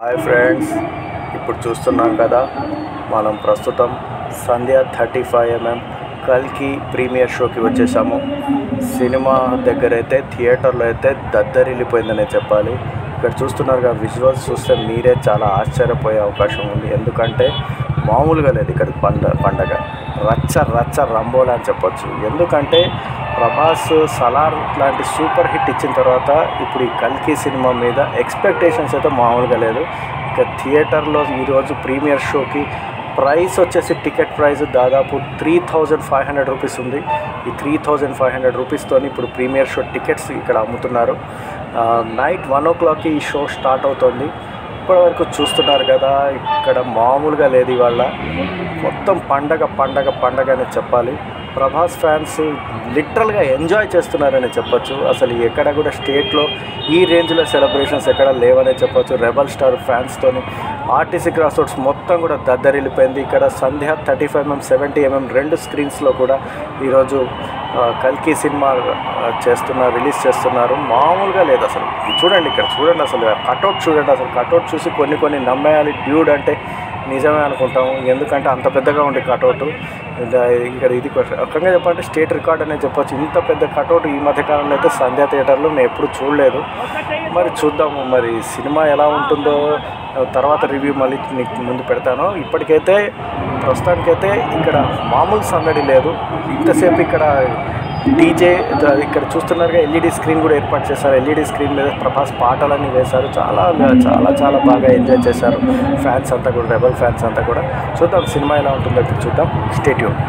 Hi friends, ఇప్పుడు చూస్తున్నాం కదా మనం ప్రస్తుతం సంధ్య 35mm కల్కి ప్రీమియర్ షోకి వచ్చేసాము. సినిమా దగ్గర అయితే థియేటర్లో అయితే దద్దరిల్లిపోయిందనే చెప్పాలి. ఇక్కడ చూస్తున్నారుగా విజువల్స్ చూస్తే మీరే చాలా ఆశ్చర్యపోయే అవకాశం ఉంది. ఎందుకంటే మామూలుగా లేదు ఇక్కడ పండగ రచ్చ రచ్చ రంబోలా అని చెప్పొచ్చు. ఎందుకంటే ప్రభాస్ సలార్ లాంటి సూపర్ హిట్ ఇచ్చిన తర్వాత ఇప్పుడు ఈ కల్కి సినిమా మీద ఎక్స్పెక్టేషన్స్ అయితే మామూలుగా లేదు. ఇక థియేటర్లో ఈరోజు ప్రీమియర్ షోకి ప్రైస్ వచ్చేసి టికెట్ ప్రైస్ దాదాపు 3500 రూపీస్ ఉంది. ఈ 3500 రూపీస్తో ఇప్పుడు ప్రీమియర్ షో టికెట్స్ ఇక్కడ అమ్ముతున్నారు. నైట్ 1 o'clockకి ఈ షో స్టార్ట్ అవుతుంది. ఇప్పటివరకు చూస్తున్నారు కదా, ఇక్కడ మామూలుగా లేదు. ఇవాళ మొత్తం పండగ పండగ పండగ అని చెప్పాలి. ప్రభాస్ ఫ్యాన్స్ లిటరల్గా ఎంజాయ్ చేస్తున్నారని చెప్పొచ్చు. అసలు ఎక్కడ కూడా స్టేట్లో ఈ రేంజ్లో సెలబ్రేషన్స్ ఎక్కడ లేవనే చెప్పొచ్చు. రెబల్ స్టార్ ఫ్యాన్స్తోని ఆర్టీసీ క్రాస్ రోడ్స్ మొత్తం కూడా దద్దరిల్లిపోయింది. ఇక్కడ సంధ్య 35mm 70mm రెండు స్క్రీన్స్లో కూడా ఈరోజు కల్కి సినిమా రిలీజ్ చేస్తున్నారు. మామూలుగా లేదు అసలు. చూడండి, ఇక్కడ చూడండి, అసలు కటౌట్ చూడండి. అసలు కటౌట్ చూసి కొన్ని నమ్మేయాలి. డ్యూడ్ అంటే నిజమే అనుకుంటాము, ఎందుకంటే అంత పెద్దగా ఉండే కటౌట్. ఇక్కడ ఇది ఒక్కగా చెప్పాలంటే స్టేట్ రికార్డ్ అనే చెప్పొచ్చు. ఇంత పెద్ద కటౌట్ ఈ మధ్యకాలంలో అయితే సంధ్య థియేటర్లో నేను ఎప్పుడు చూడలేదు. మరి చూద్దాము, మరి సినిమా ఎలా ఉంటుందో తర్వాత రివ్యూ మళ్ళీ మీకు ముందు పెడతాను. ఇప్పటికైతే ప్రస్తుతానికైతే ఇక్కడ మామూలు సందడి లేదు. ఇంతసేపు ఇక్కడ డీజే ఇక్కడ చూస్తున్నారుగా, ఎల్ఈడి స్క్రీన్ కూడా ఏర్పాటు చేశారు. ఎల్ఈడి స్క్రీన్ మీద ప్రభాస్ పాటలన్నీ వేశారు. చాలా చాలా చాలా బాగా ఎంజాయ్ చేశారు ఫ్యాన్స్ అంతా కూడా, రెబల్ ఫ్యాన్స్ అంతా కూడా. చూద్దాం సినిమా ఎలా ఉంటుందో చూద్దాం. Stay tune.